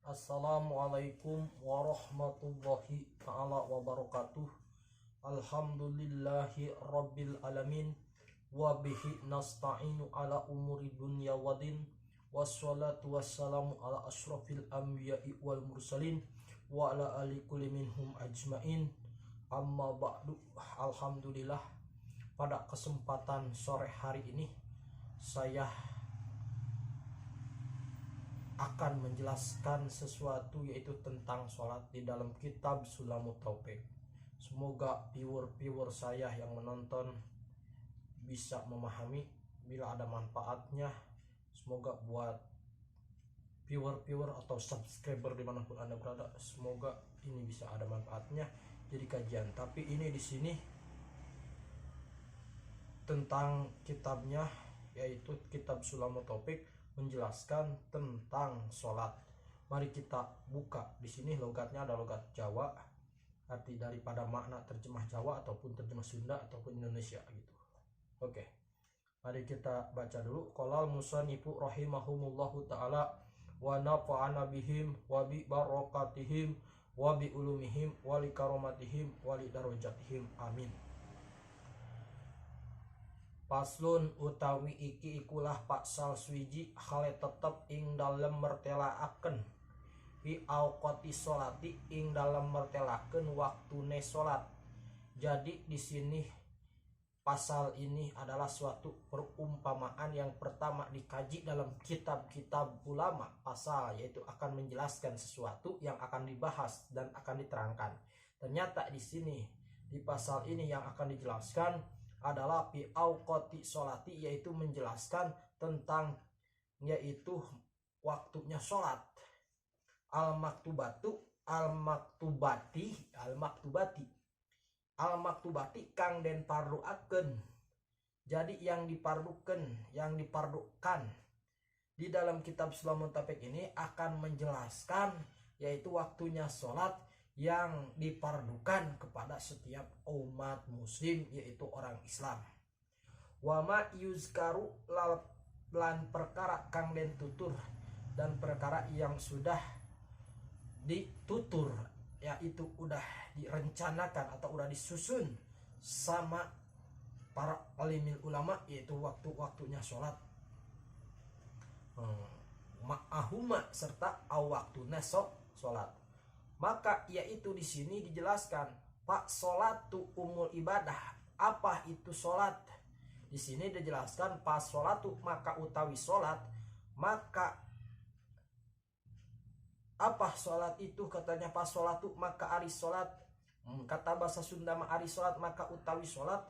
Assalamualaikum warahmatullahi ta'ala wabarakatuh. Alhamdulillahi rabbil alamin. Wabihi nasta'inu ala umuri dunya wadin. Wassalatu wassalamu ala ashrafil anbiya'i wal mursalin. Wa ala ali kulli minhum ajmain. Amma ba'du. Alhamdulillah, pada kesempatan sore hari ini saya akan menjelaskan sesuatu, yaitu tentang sholat di dalam kitab Sulamut Taufik. Semoga viewer saya yang menonton bisa memahami. Bila ada manfaatnya, semoga buat viewer atau subscriber dimanapun Anda berada, semoga ini bisa ada manfaatnya jadi kajian. Tapi ini di sini tentang kitabnya, yaitu kitab Sulamut Taufik, menjelaskan tentang sholat. Mari kita buka. Di sini logatnya ada logat Jawa, arti daripada makna terjemah Jawa ataupun terjemah Sunda ataupun Indonesia gitu. Oke, mari kita baca dulu. Qolal musannifu rahimahumullahu ta'ala wa nafa'ana bihim wa bi barakatihim wa bi ulumihim wa li karomatihim wa li darajatihim, amin. Paslun utawi iki ikulah paksal swiji hale tetep ing dalem mertelaaken fi auqati sholati, ing dalem mertelaken waktune sholat. Jadi di sini pasal ini adalah suatu perumpamaan yang pertama dikaji dalam kitab-kitab ulama. Pasal yaitu akan menjelaskan sesuatu yang akan dibahas dan akan diterangkan. Ternyata di sini di pasal ini yang akan dijelaskan adalah fi auqati sholati, yaitu menjelaskan tentang yaitu waktunya sholat. Al-maktubati kang den parduaken. Jadi yang dipardukan di dalam kitab Sulamut Taufik ini akan menjelaskan yaitu waktunya sholat yang dipardukan kepada setiap umat muslim, yaitu orang Islam. Wama yuzkaru lan perkara kang den tutur, dan perkara yang sudah ditutur, yaitu udah direncanakan atau udah disusun sama para alimil ulama, yaitu waktu-waktunya sholat. Ma'ahuma serta awaktuna sholat. Maka yaitu di sini dijelaskan pak sholatu umul ibadah. Apa itu sholat? Di sini dijelaskan pas sholatu maka utawi sholat. Maka apa sholat itu? Katanya pas sholatu maka ari sholat. Kata bahasa Sunda mah ari sholat maka utawi sholat.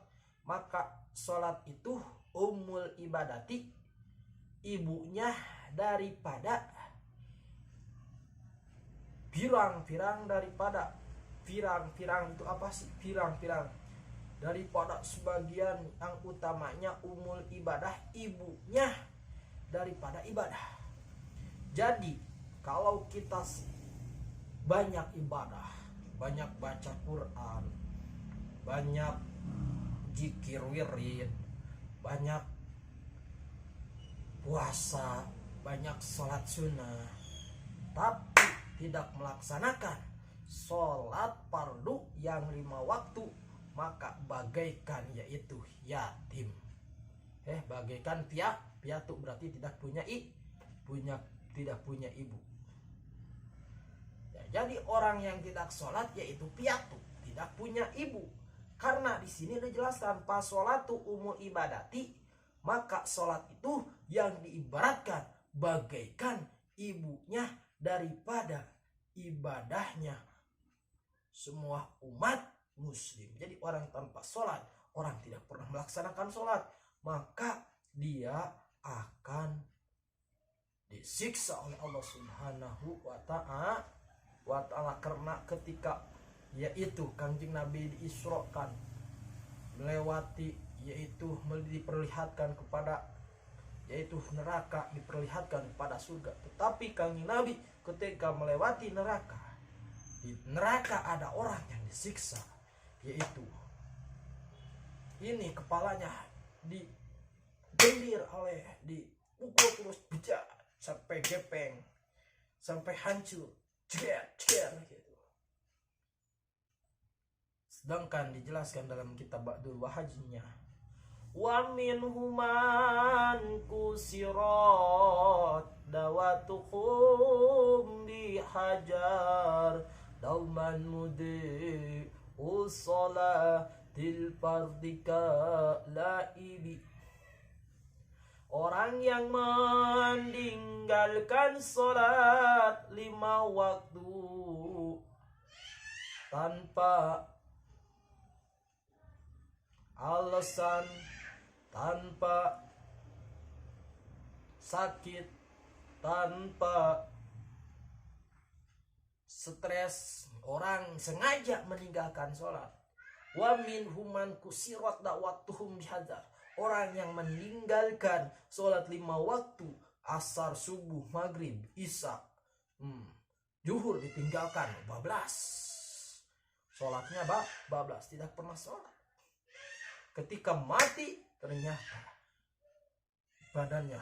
Maka sholat itu umul ibadati, ibunya daripada pirang-pirang daripada pirang-pirang itu apa sih? Pirang-pirang daripada sebagian yang utamanya umul ibadah, ibunya daripada ibadah. Jadi kalau kita banyak ibadah, banyak baca Quran, banyak zikir wirid, banyak puasa, banyak sholat sunnah, tapi tidak melaksanakan sholat fardu yang 5 waktu, maka bagaikan yaitu yatim. Bagaikan piatu berarti tidak punya ibu. Ya, jadi orang yang tidak sholat yaitu piatu, tidak punya ibu. Karena di sini dijelaskan pas sholatu umul ibadati, maka sholat itu yang diibaratkan bagaikan ibunya daripada ibadahnya semua umat muslim. Jadi orang tanpa sholat, orang tidak pernah melaksanakan sholat, maka dia akan disiksa oleh Allah Subhanahu wa ta'ala. Karena ketika yaitu Kanjeng Nabi diisrokan melewati, yaitu diperlihatkan kepada yaitu neraka, diperlihatkan kepada surga. Tetapi Kanjeng Nabi ketika melewati neraka, di neraka ada orang yang disiksa, yaitu ini kepalanya digendir dipukul terus bejat sampai gepeng. sampai hancur, ceger gitu. Sedangkan dijelaskan dalam kitab Ba'dul Wahajnya, wa minhum man kusirat dawatuhum bihajar dauman mudi usolatil fardika laibi. Orang yang meninggalkan sholat 5 waktu tanpa alasan, tanpa sakit, tanpa stres, orang sengaja meninggalkan sholat. Wa minhum man kusirat da'watuhum bihadzar. Orang yang meninggalkan sholat 5 waktu, asar, subuh, maghrib, isya, zuhur ditinggalkan, bablas. Sholatnya bablas, tidak pernah sholat. Ketika mati ternyata badannya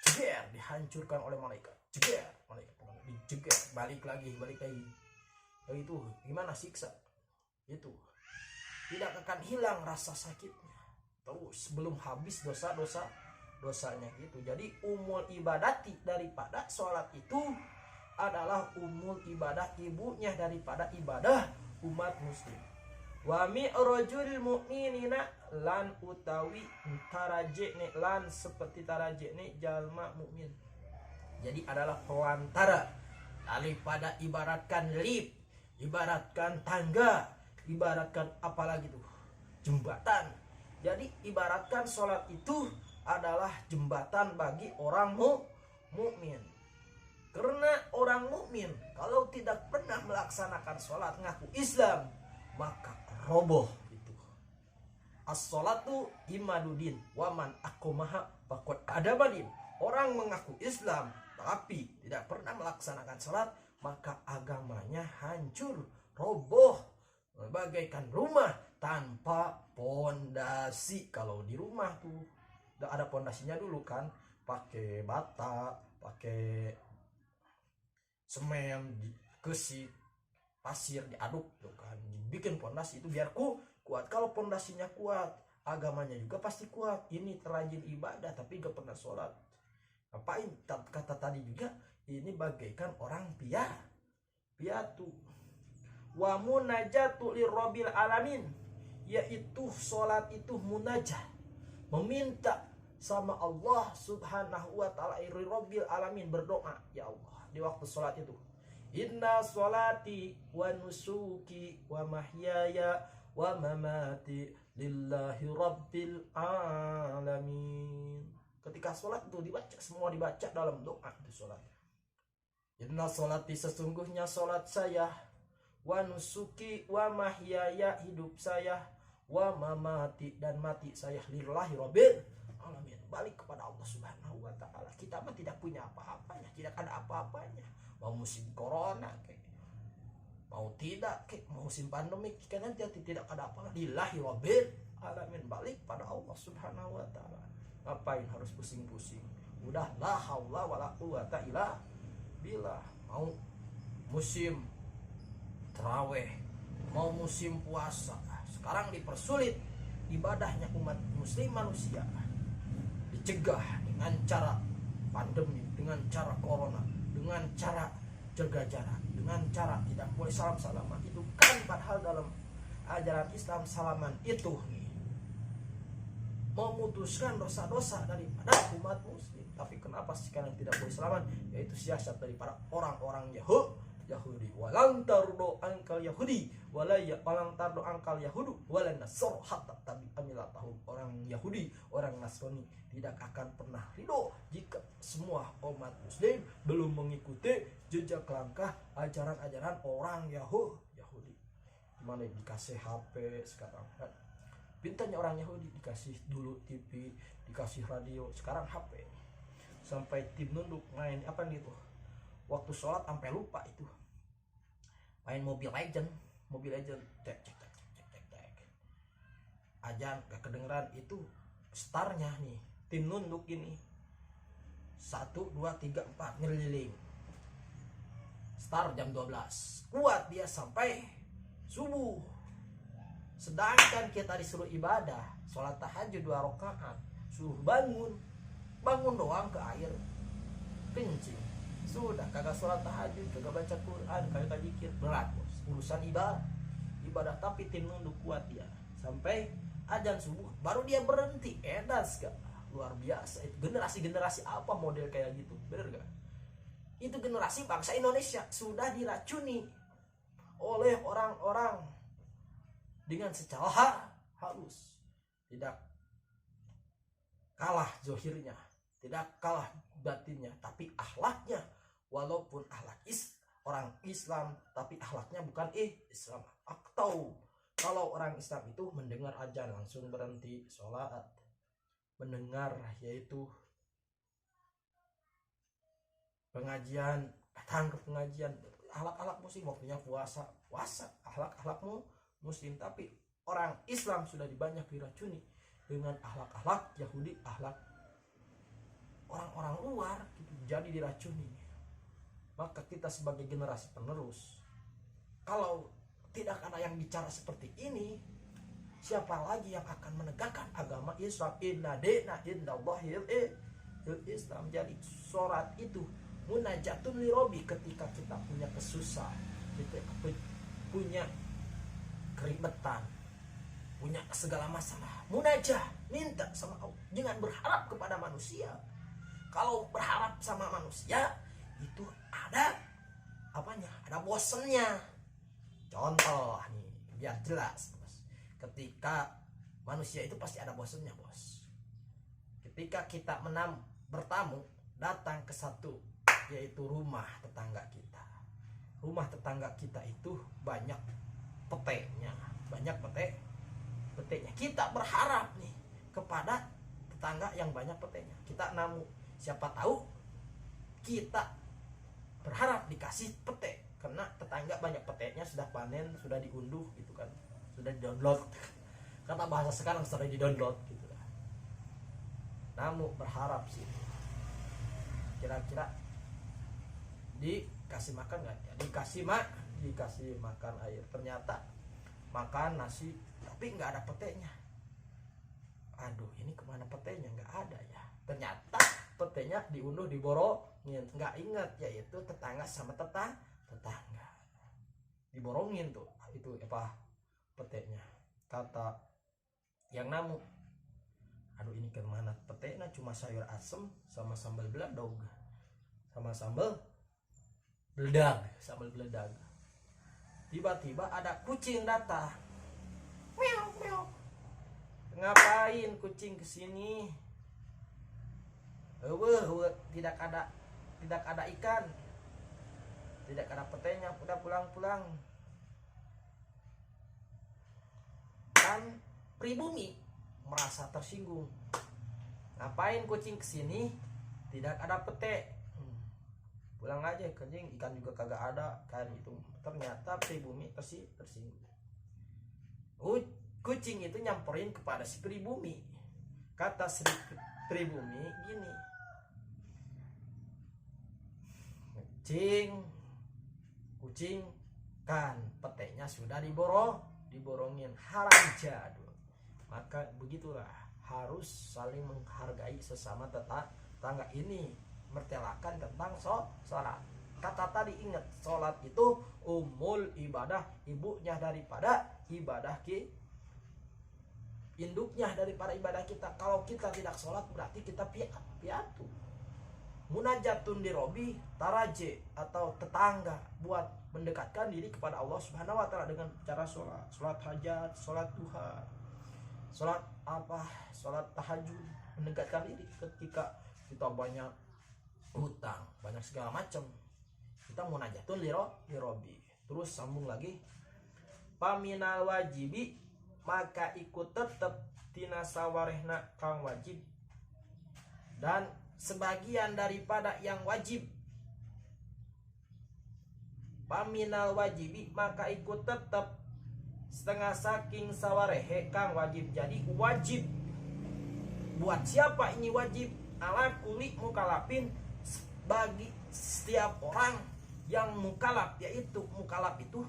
jeger, dihancurkan oleh malaikat. Jeger, malaikat dijeger, balik lagi. Itu gimana siksa? Itu tidak akan hilang rasa sakitnya. Terus belum habis dosanya gitu. Jadi umul ibadati daripada sholat itu adalah umul ibadah, ibunya daripada ibadah umat muslim. Wa mi'rajul mu'minina lan utawi tarajekne lan seperti tarajekne jalma mukmin. Jadi adalah pelantara daripada ibaratkan lift, ibaratkan tangga, ibaratkan apalagi tuh, jembatan. Jadi ibaratkan sholat itu adalah jembatan bagi orang mukmin. Karena orang mukmin kalau tidak pernah melaksanakan sholat ngaku Islam, maka roboh itu. As-sholatu imadudin waman aqomaha faqad adamadin. Orang mengaku Islam tapi tidak pernah melaksanakan sholat, maka agamanya hancur, roboh, bagaikan rumah tanpa pondasi. Kalau di rumah tuh udah ada pondasinya dulu kan, pakai bata, pakai semen, gesit, pasir diaduk tuh kan, bikin pondasi itu biar kuat. Kalau pondasinya kuat, agamanya juga pasti kuat. Ini terajin ibadah tapi gak pernah sholat, ngapain? Kata tadi juga ini bagaikan orang piatu. Wa munajatu lirabbil alamin, yaitu sholat itu munajat, meminta sama Allah subhanahu wa ta'ala, lirabbil alamin, berdoa, ya Allah di waktu sholat itu. Inna sholati wa nusuki wa mahyaya wa mamati lillahi rabbil alamin. Ketika sholat itu dibaca, semua dibaca dalam doa itu sholat. Inna sholati, sesungguhnya sholat saya, wa nusuki wa mahyaya, hidup saya, wa mamati, dan mati saya, lillahi rabbil alamin, balik kepada Allah subhanahu wa ta'ala. Kita mah tidak punya apa-apanya, tidak ada apa-apanya. Mau musim corona kayak, mau tidak kayak, mau musim pandemi karena tidak ada apa, lillahi rabbil alamin, balik pada Allah subhanahu wa ta'ala. Ngapain harus pusing-pusing? Udah la haula wala quwata illa billah. Mau musim taraweh, mau musim puasa, sekarang dipersulit ibadahnya umat muslim manusia, dicegah dengan cara pandemi, dengan cara corona, dengan cara jaga jarak, dengan cara tidak boleh salam-salaman. Itu kan padahal dalam ajaran Islam salaman itu nih memutuskan dosa-dosa daripada umat muslim. Tapi kenapa sekarang tidak boleh salaman? Yaitu siasat daripada orang-orang Yahudi. Walang tardo angkal Yahudi walang tardo angkal Yahudu walan nasr hatta tabi amilatahum. Orang Yahudi, orang Nasrani tidak akan pernah ridho jika semua umat muslim belum mengikuti jejak langkah ajaran-ajaran orang Yahudi. Mana dikasih HP sekarang kan, pintanya orang Yahudi dikasih dulu TV, dikasih radio, sekarang HP. Sampai tim nunduk main apa gitu, waktu sholat sampai lupa itu main Mobile Legend, cek ajan gak kedengeran. Itu startnya nih tim nunduk ini 1, 2, 3, 4 ngeliling start jam 12, kuat dia sampai subuh. Sedangkan kita disuruh ibadah, sholat tahajud 2 rakaat, suruh bangun doang ke air kencing, sudah kagak sholat tahajud, kagak baca Quran, kagak zikir, berat bos. Urusan ibadah tapi tim nunduk kuat dia sampai azan subuh baru dia berhenti. Edas gak? Luar biasa. Itu generasi apa model kayak gitu, bener gak? Itu generasi bangsa Indonesia sudah diracuni oleh orang-orang dengan secara halus. Tidak kalah zohirnya, tidak kalah batinnya, tapi akhlaknya, walaupun orang Islam tapi akhlaknya bukan Islam. Atau kalau orang Islam itu mendengar azan langsung berhenti sholat, mendengar yaitu pengajian datang ke pengajian, akhlak muslim. Waktunya puasa akhlak muslim. Tapi orang Islam sudah banyak diracuni dengan akhlak Yahudi, akhlak orang-orang luar gitu, jadi diracuni. Maka kita sebagai generasi penerus, kalau tidak ada yang bicara seperti ini, siapa lagi yang akan menegakkan agama Islam? Inna dina indallahil Islam. Jadi sholat itu munajatun lirobi. Ketika kita punya kesusahan, kita punya keribetan, punya segala masalah, munajah, minta sama Allah. Jangan berharap kepada manusia. Kalau berharap sama manusia itu ada apanya? Ada bosennya. Contoh nih, biar jelas bos. Ketika manusia itu pasti ada bosennya bos. Ketika kita bertamu datang ke satu, yaitu rumah tetangga kita. Rumah tetangga kita itu banyak peteknya, Kita berharap nih kepada tetangga yang banyak peteknya. Kita namu, siapa tahu kita berharap dikasih petek, karena tetangga banyak peteknya, sudah panen, sudah diunduh gitu kan, sudah di-download. Kata bahasa sekarang sudah di-download gitu lah. Namu berharap sih, kira-kira dikasih makan nggak ya? Dikasih makan air. Ternyata makan nasi tapi nggak ada peteknya. Aduh, ini kemana petenya? Nggak ada ya. Ternyata petenya diunduh, diborongin. Nggak ingat, yaitu tetangga sama tetangga diborongin tuh itu apa petenya. Kata yang namu, aduh ini kemana petenya? Cuma sayur asem sama sambal beladog, sama sambal beledag. Tiba-tiba ada kucing datang. Meow. Ngapain kucing kesini? Tidak ada ikan, tidak ada petenya, udah pulang. Kan pribumi merasa tersinggung. Ngapain kucing kesini? Tidak ada pete. Pulang aja kencing, ikan juga kagak ada kan itu. Ternyata pribumi tersinggung. Kucing itu nyamperin kepada si pribumi. Kata si pribumi gini, kucing kan petenya sudah diborongin, haram jadul. Maka begitulah, harus saling menghargai sesama tetangga. Ini mertelakan tentang sholat. Kata tadi ingat, sholat itu umul ibadah, ibunya daripada ibadah induknya daripada ibadah kita. Kalau kita tidak sholat berarti kita piatu. Munajatun lirobi taraje, atau tetangga, buat mendekatkan diri kepada Allah Subhanahu wa taala dengan cara sholat hajat, sholat duha, sholat tahajud, mendekatkan diri. Ketika kita banyak hutang, banyak segala macam, kita munajatun lirobi. Terus sambung lagi, paminal wajibi, maka ikut tetap tina sawarehna kang wajib, dan sebagian daripada yang wajib. Paminal wajibi, maka ikut tetap setengah saking sawarehe kang wajib. Jadi wajib buat siapa ini wajib? Ala kuli mukalafin, bagi setiap orang yang mukalaf, yaitu mukalaf itu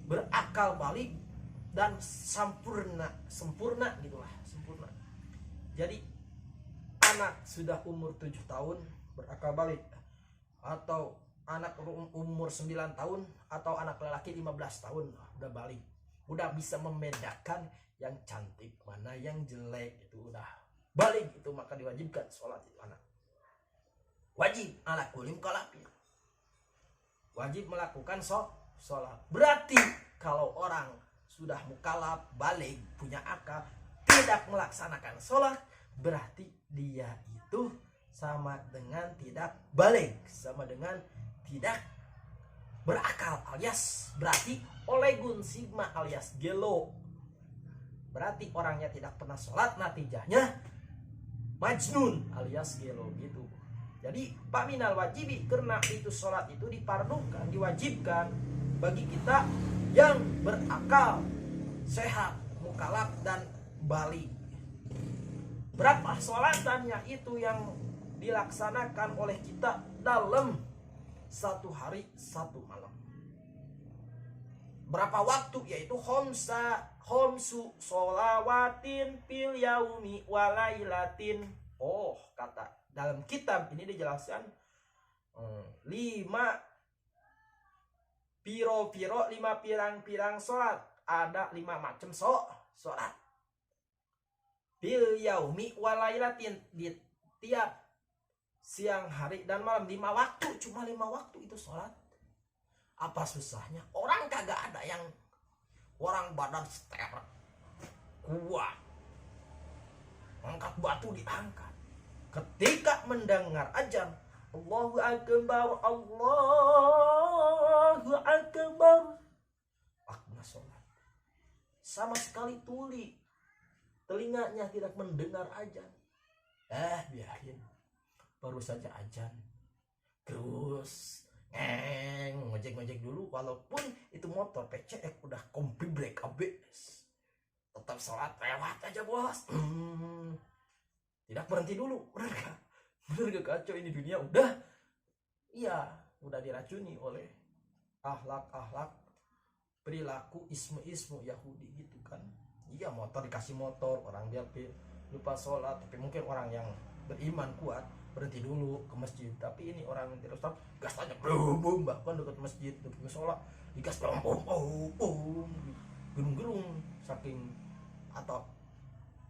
berakal balik dan sempurna gitulah, sempurna. Jadi anak sudah umur 7 tahun berakal balik, atau anak umur 9 tahun, atau anak lelaki 15 tahun udah balik, udah bisa membedakan yang cantik mana yang jelek, itu udah balik itu, maka diwajibkan sholat itu anak. Wajib ala kulim kalafin, wajib melakukan sholat. Berarti kalau orang sudah mukalaf, balik, punya akal, tidak melaksanakan sholat, berarti dia itu sama dengan tidak balik, sama dengan tidak berakal, alias berarti olegun sigma alias gelo. Berarti orangnya tidak pernah sholat, natijahnya majnun alias gelo gitu. Jadi paminal wajibi, karena itu sholat itu dipardukan, diwajibkan bagi kita yang berakal, sehat, mukalaf dan balik. Berapa sholatannya itu yang dilaksanakan oleh kita dalam satu hari satu malam? Berapa waktu? Yaitu khomsu sholawatin fil yaumi walailatin. Oh, kata dalam kitab ini dijelaskan 5 pirang-pirang sholat. Ada 5 macam sholat. Fil yaumi walailatin, di tiap siang, hari dan malam, 5 waktu. Cuma 5 waktu itu sholat. Apa susahnya? Orang kagak ada yang orang badan sterek kuat, angkat batu diangkat. Ketika mendengar azan, Allahu Akbar, Allahu Akbar, waktu sholat, sama sekali tuli, telinganya tidak mendengar azan. Biarin, baru saja azan, terus ngojek dulu, walaupun itu motor PCX udah kompi brake ABS, tetap sholat lewat aja bos. Tidak berhenti dulu, bener gak kacau ini dunia? Udah diracuni oleh akhlak perilaku ismu Yahudi gitu kan. Iya, motor dikasih motor, orang dia lupa sholat, tapi mungkin orang yang beriman kuat berhenti dulu ke masjid. Tapi ini orang yang tidak sholat, gas aja belum, bahkan dekat masjid dekat sholat digas belum, gerung saking atau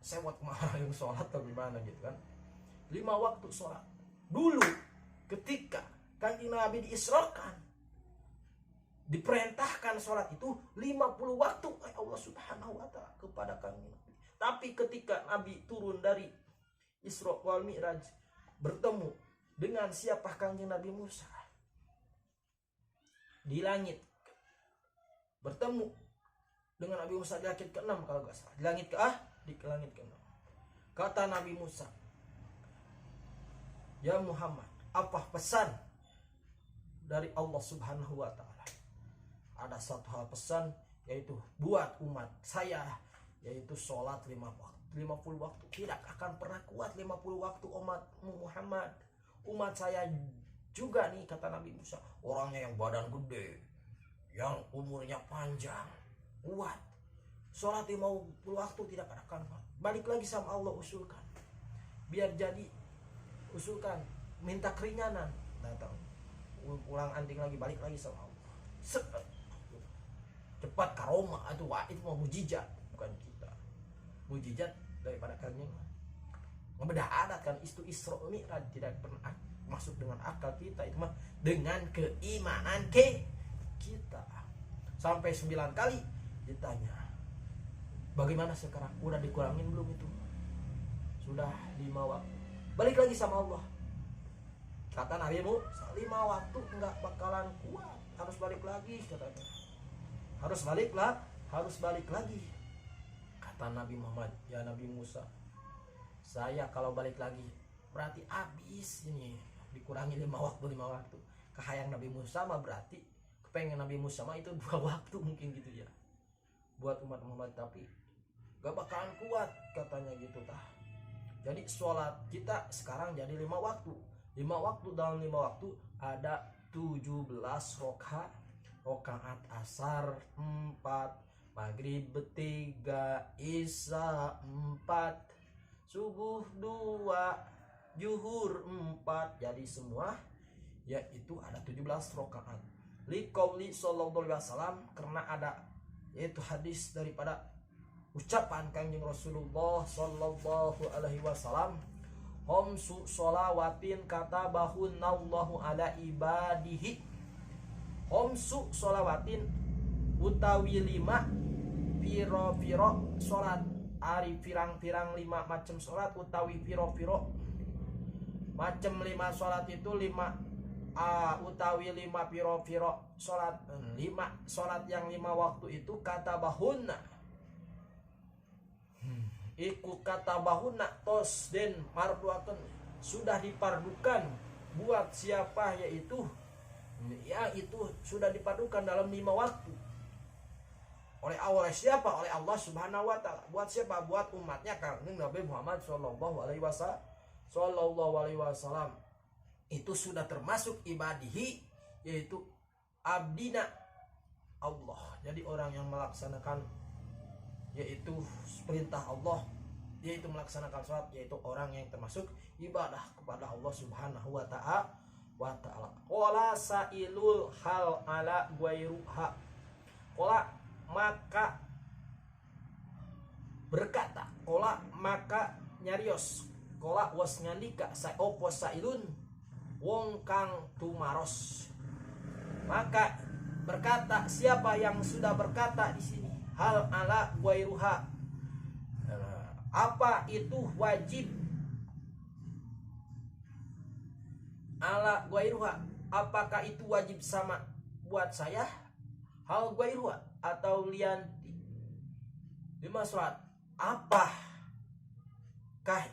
sewot marah yang sholat atau gimana gitu kan. 5 waktu sholat dulu ketika Kanjeng Nabi diisrokan, diperintahkan sholat itu 50 waktu oleh Allah Subhanahu wa ta'ala kepada Kanjeng Nabi. Tapi ketika Nabi turun dari Isra wal Mi'raj, bertemu dengan siapa? Kanjeng Nabi Musa di langit, bertemu dengan Nabi Musa di langit ke-6 kalau gak salah, di langit ke-6. Kata Nabi Musa, ya Muhammad, apa pesan dari Allah Subhanahu wa ta'ala? Ada satu hal pesan, yaitu buat umat saya, yaitu sholat 50 waktu. Tidak akan pernah kuat 50 waktu umatmu Muhammad. Umat saya juga nih, kata Nabi Musa, orangnya yang badan gede, yang umurnya panjang, kuat, sholat 50 waktu tidak akan kuat. Balik lagi sama Allah, usulkan, biar jadi, usulkan, minta keringanan, datang, ulang anting lagi, balik lagi sama Allah. Cepat karomah itu mau mujizat, bukan kita. Mujizat daripada kalian ngebedah adat kan, itu Isra Mi'raj tidak pernah masuk dengan akal kita, itu mah dengan keimanan kita. Sampai 9 kali ditanya, bagaimana sekarang? Udah dikurangin belum itu? Sudah 5 waktu. Balik lagi sama Allah. Kata Nabi Musa, 5 waktu enggak bakalan kuat, harus balik lagi katanya. Harus balik lagi. Kata Nabi Muhammad, ya Nabi Musa, saya kalau balik lagi berarti habis ini, dikurangi 5 waktu. Kahayang Nabi Musa mah berarti kepengen Nabi Musa mah itu 2 waktu mungkin gitu ya, buat umat Muhammad, tapi gak bakalan kuat katanya gitu tah. Jadi sholat kita sekarang jadi 5 waktu. 5 waktu, dalam 5 waktu ada 17 rakaat asar 4, maghrib 3, isya 4, subuh 2, zuhur 4. Jadi semua yaitu ada 17 rakaat. Liqauli sallallahu alaihi wasallam, karena ada yaitu hadis daripada ucapan Kanjeng Rasulullah sallallahu alaihi wasallam, homsu sholawatin katabahunallahu ala ibadihi. Homsu sholawatin utawi 5 piro-piro salat, ari pirang-pirang 5 macam salat utawi piro-piro macam 5 salat itu 5 utawi 5 piro-piro salat, 5 salat yang 5 waktu itu katabahunna iku katabahunna tos den marduakan, sudah dipardukan buat siapa, yaitu itu sudah dipadukan dalam 5 waktu oleh siapa? Oleh Allah Subhanahu wa taala. Buat siapa? Buat umatnya Kanjeng Nabi Muhammad sallallahu alaihi wasallam. Itu sudah termasuk ibadihi, yaitu abdina Allah. Jadi orang yang melaksanakan yaitu perintah Allah, yaitu melaksanakan sholat, yaitu orang yang termasuk ibadah kepada Allah Subhanahu wa taala. Qala sailul hal ala guairuha. Qala maka berkata, qala maka nyarios, qala was ngandika saopo sailun wong kang tumaros. Maka berkata, siapa yang sudah berkata di sini, hal ala guairuha, apa itu wajib, ala guairuha, apakah itu wajib sama buat saya, hal guairuha atau lianti 5 sholat, apakah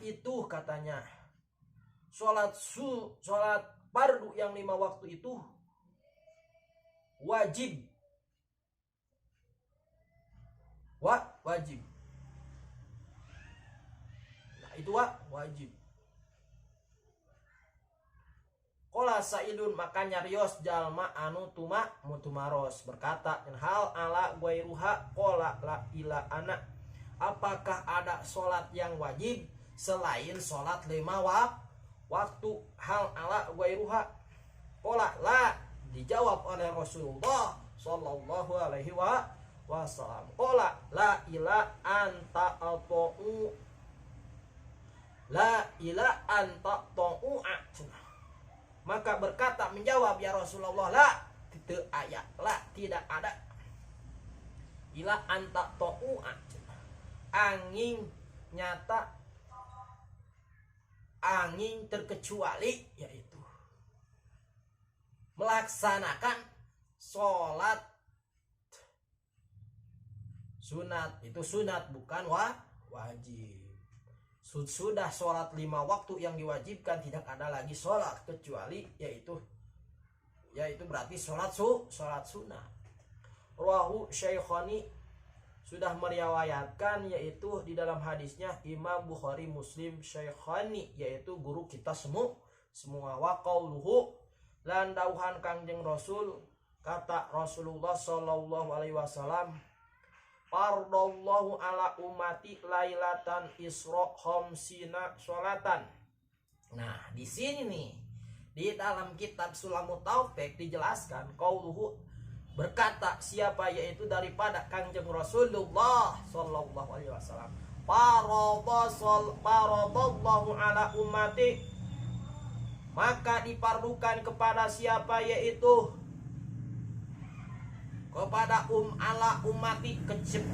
itu, katanya sholat fardu yang 5 waktu itu wajib, wajib. Nah itu wajib. Qala sailun, maka nyarios jalma anu mutumaros berkata, hal ala guairuha, qala la ila ana, apakah ada sholat yang wajib selain sholat 5 waktu, hal ala guairuha, qala la, dijawab oleh Rasulullah sallallahu alaihi wasallam, qala la ila anta atau la ila anta to'u'a. Maka berkata, menjawab, ya Rasulullah, la, tidak ayat, la, tidak ada, ila anta to'u'a, angin nyata, angin terkecuali, yaitu melaksanakan sholat sunat. Itu sunat, bukan wajib. Sudah sholat 5 waktu yang diwajibkan, tidak ada lagi sholat kecuali yaitu berarti sholat sunat. Rawahu Syaikhani, sudah meriwayatkan yaitu di dalam hadisnya Imam Bukhari Muslim, Syaikhani yaitu guru kita semua. Wa qauluhu, lan dauhan Kangjeng Rasul, kata Rasulullah sallallahu alaihi wasallam, fardallahu ala ummati lailatan isra khamsina sholatan. Nah, di sini nih di dalam kitab Sulamut Taufik dijelaskan qauluhu, berkata siapa, yaitu daripada Kanjeng Rasulullah sallallahu alaihi wasallam, faradallahu ala ummati, maka dipardukan kepada siapa, yaitu kepada ala umati, kecap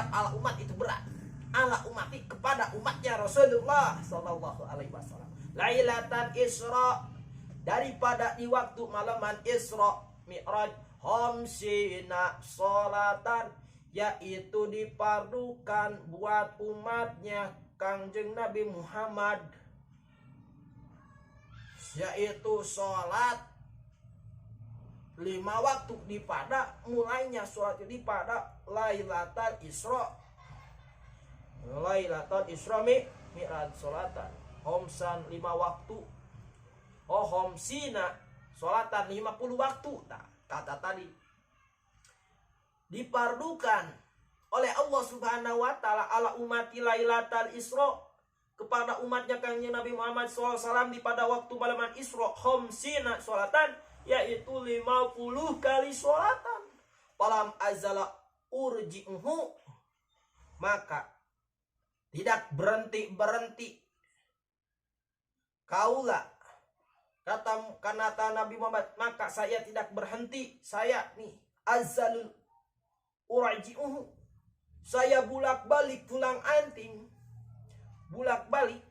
ala umat itu berat, ala umati kepada umatnya Rasulullah sallallahu alaihi wasallam, lailatan isra, daripada di waktu malaman Isra Mi'raj, khamsina sholatan, yaitu dipardukan buat umatnya Kangjeng Nabi Muhammad, yaitu sholat 5 waktu dipada mulainya sholat di pada Lailatul Isra Mi'raj sholatan, khamsan 5 waktu, homsina sholatan 50 waktu. Nah, kata tadi dipardukan oleh Allah Subhanahu wa taala ala umati lailatal Isra, kepada umatnya Kanjeng Nabi Muhammad SAW di pada waktu malam Isra, homsina sholatan, yaitu 50 kali sholatan. Falam azala urji'uhu, maka tidak berhenti kaula, kata Nabi Muhammad, maka saya tidak berhenti, saya nih azalul urji'uhu, saya bulak-balik tulang anting, bulak-balik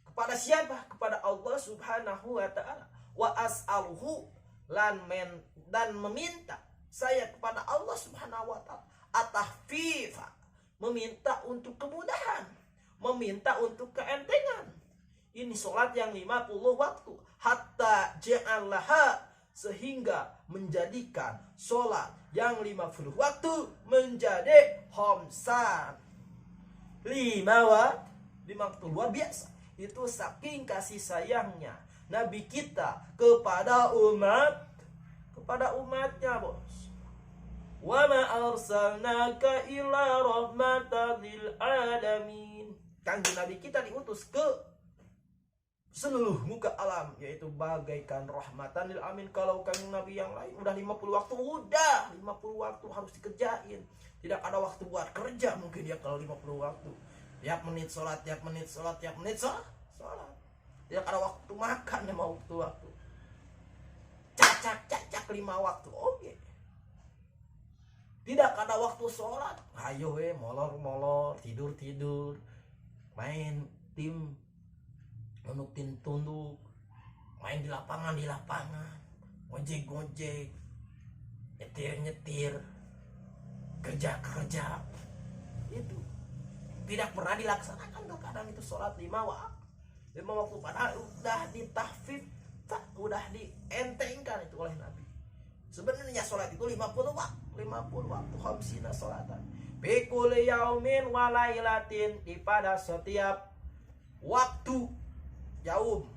kepada siapa? Kepada Allah Subhanahu wa taala. Wa as'aluhu, dan meminta saya kepada Allah Subhanahu wa taala atahfifa, meminta untuk kemudahan, meminta untuk keentengan. Ini sholat yang 50 waktu. Hatta ja'alaha, sehingga menjadikan sholat yang 50 waktu menjadi homsan 5 waktu. Luar biasa. Itu saking kasih sayangnya Nabi kita kepada umatnya, bos. Wa ma arsalnaka illa rahmatan lil alamin. Kanjeng Nabi kita diutus ke seluruh muka alam, yaitu bagaikan rahmatan lil alamin. Kalau kanjeng Nabi yang lain udah 50 waktu, udah 50 waktu harus dikerjain. Tidak ada waktu buat kerja mungkin ya kalau 50 waktu. Tiap menit sholat. Tidak ada waktu makan ya, mau waktu. Cacak 5 waktu. Oke. Tidak ada waktu sholat. Ayo molor, tidur, main tim, tunduk, main di lapangan, ngojek, nyetir, kerja. Itu tidak pernah dilaksanakan. Terkadang itu sholat 5 waktu padahal udah ditahfif, udah dientengkan itu oleh Nabi. Sebenarnya sholat itu 50 waktu khamsina sholatan fi kulli yaumin wa lailatin, di pada setiap waktu yaum,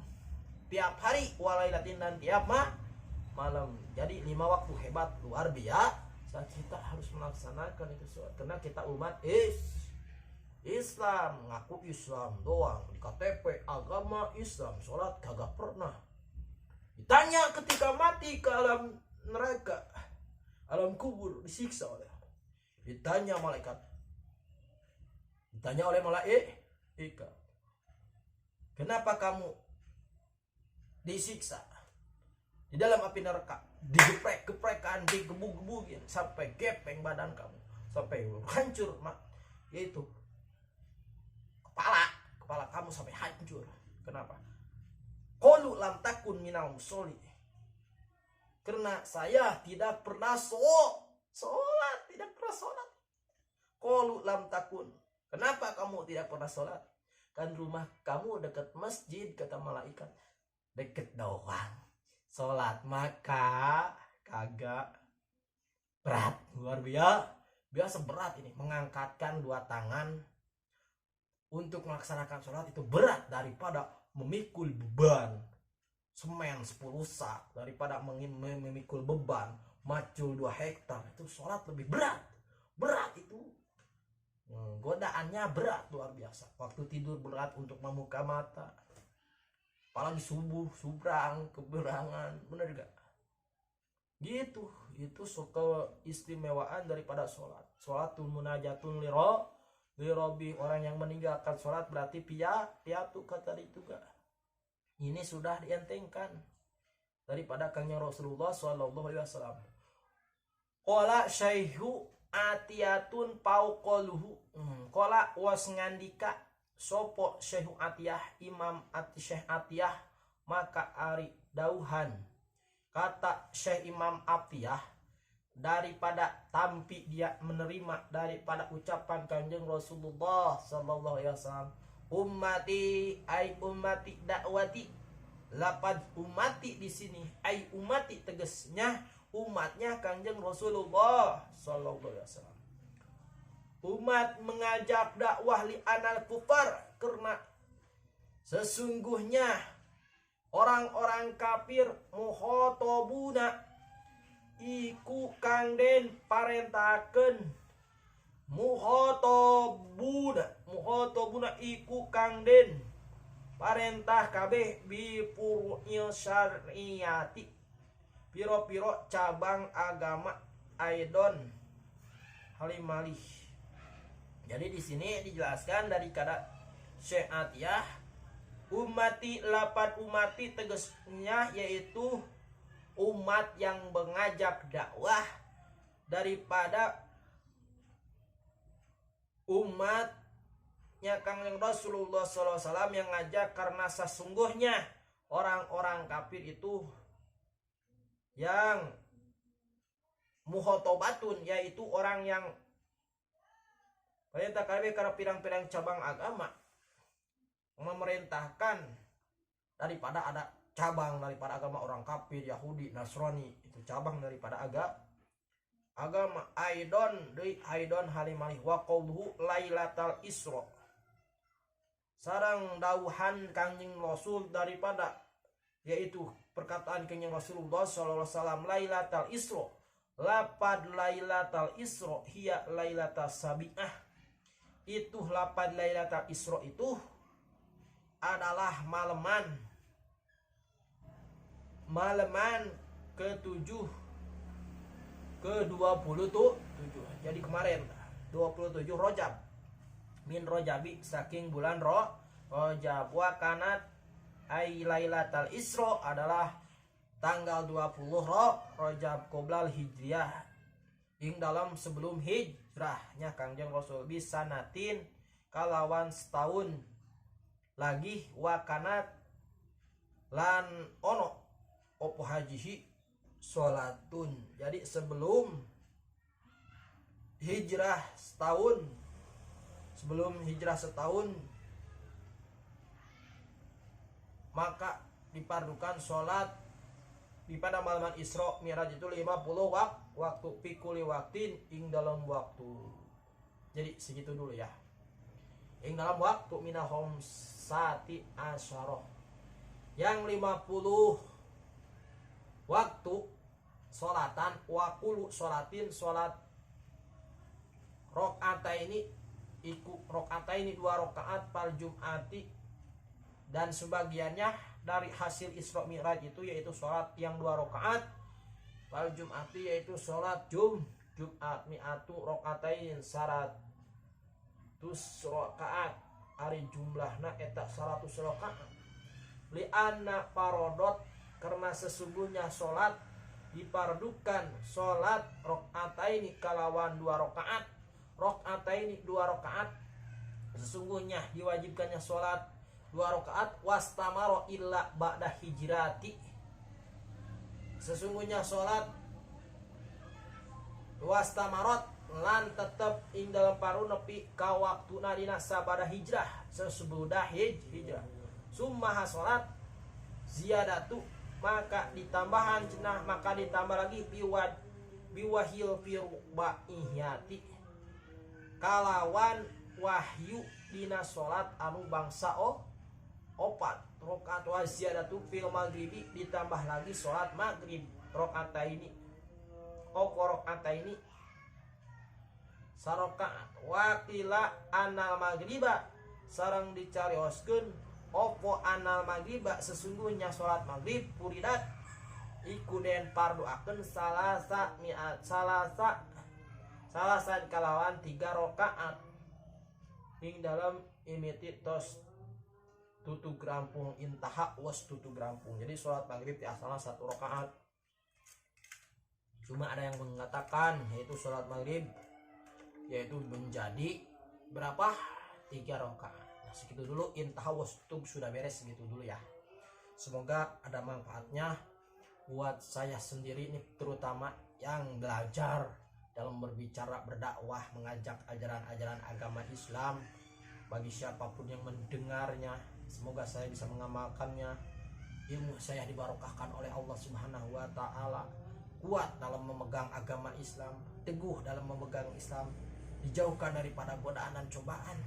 tiap hari, wa lailatin, dan tiap malam. Jadi 5 waktu, hebat, luar biasa. Kita harus melaksanakan itu sholat karena kita umat Islam, ngaku Islam doang, di KTP agama Islam, sholat kagak pernah. Ditanya ketika mati ke alam neraka, alam kubur, disiksa oleh Allah. Ditanya oleh malaikat, kenapa kamu disiksa di dalam api neraka, digeprek-geprekan, digebug-gebugin sampai gepeng badan kamu, sampai hancur, yaitu kepala kamu sampai hancur. Kenapa? Qalu lam takun minal musholli, karena saya tidak pernah sholat. Qalu lam takun, kenapa kamu tidak pernah sholat? Kan rumah kamu dekat masjid, kata malaikat. Deket doang, sholat maka kagak berat. Luar biasa berat ini, mengangkatkan 2 tangan untuk melaksanakan sholat itu berat daripada memikul beban semen 10 sak, daripada memikul beban macul 2 hektar. Itu sholat lebih berat itu. Godaannya berat, luar biasa. Waktu tidur berat untuk membuka mata, apalagi subuh, keberangan, bener gak? Gitu. Itu keistimewaan daripada sholat. Sholatul munajatun lirobi, orang yang meninggalkan sholat berarti piatu, kata itu gak. Ini sudah dientengkan daripada Kanjeng Rasulullah SAW. Qala syaihu atiyatun pauqoluhu. Qala was ngandika sopo syaihu atiyah, imam Syekh Atiyah, maka ari dauhan kata Syekh Imam Atiyah, daripada tampi dia menerima daripada ucapan Kanjeng Rasulullah SAW. Ummati ay ummati dakwati, lapad ummati di sini ay ummati, tegasnya umatnya Kanjeng Rasulullah SAW. Umat mengajak dakwah li anal kufar, karena Sesungguhnya orang-orang kafir mukhotobuna iku kang den parentakeun, mukhotobuna iku kang den parentah kabeh bi furu'il syar'iyati piro-piro cabang agama aidon halimalih. Jadi di sini dijelaskan dari kata Syekh Atiyah, umati lapat umati tegasnya yaitu umat yang mengajak dakwah daripada umatnya Kangjeng Rasulullah SAW yang ngajak, karena sesungguhnya orang-orang kafir itu yang muhotobatun yaitu orang yang perintah kabeh karena pirang-pirang cabang agama memerintahkan daripada ada cabang daripada agama orang kafir, Yahudi, Nasrani, itu cabang daripada agama aidon halimalih wa qauluhu lailatal isra, sarang dauhan Kangjeng Rasul daripada yaitu perkataan Kangjeng Rasulullah sallallahu alaihi wasallam lailatal isra, lapad lailatal isra hiya lailatas sabiah, itu lapad lailatal isra itu adalah malaman ke-7 ke-27. Jadi kemarin 27 Rajab min Rajabi, saking bulan Rajab, wa kanat ai lailatal isra adalah tanggal 20 Rajab qoblal hijriyah, ing dalam sebelum hijrahnya Kangjeng Rasul, bisanatin kalawan setahun lagi, wakanat lan ono opo hajihi sholatun, jadi sebelum hijrah setahun, maka dipardukan sholat di pada malam Isra Mi'raj itu 50 waktu pikuli waktin ing dalam waktu. Jadi segitu dulu ya, ing dalam waktu minahum sati asyara, yang 50 waktu sholatan, wakulu sholatin sholat rakaataini iku rakaataini 2 rakaat par jum'ati, dan sebagiannya dari hasil Isra Mi'raj itu yaitu sholat yang 2 rakaat par jum'ati, yaitu sholat Jumat mi'atu rakaatain 100 rakaat, ari jumlahna eta 100 rakaat. Li anna parodot, karena sesungguhnya sholat dipardukan, sholat rakaataini kalawan 2 rakaat, rakaataini 2 rakaat, sesungguhnya diwajibkannya sholat 2 rakaat, wastamaro illa ba'da hijrati, sesungguhnya sholat wastamarot lan tetep ing dalam paru nepi ka waktuna dina sabada hijrah, sesudah hijrah, summaha sholat ziyadatu, maka ditambahan cenah, maka ditambah lagi biwahil firbaihiyati, kalawan wahyu dina sholat anu bangsa opat rakaat, wa ziyadatu fil maghribi, ditambah lagi sholat maghrib rakaataini rakaataini sarakaat, wakila anal maghriba, sareng dicarioskeun opo anal maghriba, sesungguhnya sholat maghrib puridat iku den parduakeun salasa kalawan 3 rakaat ing dalam imiti tos tutu grampung intaha was tutu grampung. Jadi sholat maghrib di asalnya 1 rakaat, cuma ada yang mengatakan yaitu sholat maghrib yaitu menjadi berapa 3 rakaat. Nah segitu dulu, intaha was tutu sudah beres, segitu dulu ya. Semoga ada manfaatnya buat saya sendiri ini, terutama yang belajar dalam berbicara, berdakwah, mengajak ajaran-ajaran agama Islam. Bagi siapapun yang mendengarnya, semoga saya bisa mengamalkannya, ilmu saya dibarokahkan oleh Allah Subhanahu wa taala, kuat dalam memegang agama Islam, teguh dalam memegang Islam, dijauhkan daripada godaan dan cobaan,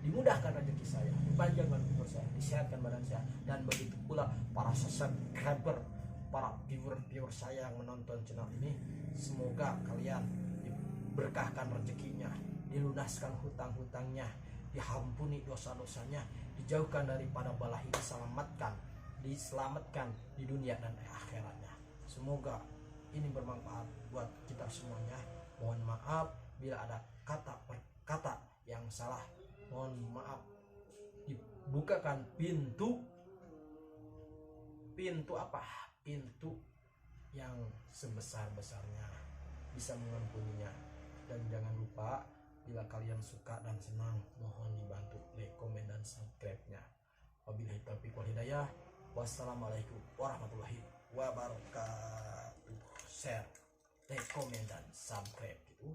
dimudahkan rezeki saya, dipanjangkan umur saya, disehatkan badan saya, dan begitu pula para subscriber, para viewer saya yang menonton channel ini, semoga kalian diberkahkan rezekinya, dilunaskan hutang-hutangnya, diampuni dosa-dosanya, dijauhkan daripada bala, diselamatkan di dunia dan akhiratnya. Semoga ini bermanfaat buat kita semuanya. Mohon maaf bila ada kata-kata yang salah. Mohon maaf. Dibukakan pintu apa? Pintu yang sebesar-besarnya bisa mengampuninya. Dan jangan lupa bila kalian suka dan senang, mohon dibantu like, komen, dan subscribe-nya. Wabillahi taufiq wal hidayah. Wassalamualaikum warahmatullahi wabarakatuh. Share, like, komen, dan subscribe gitu.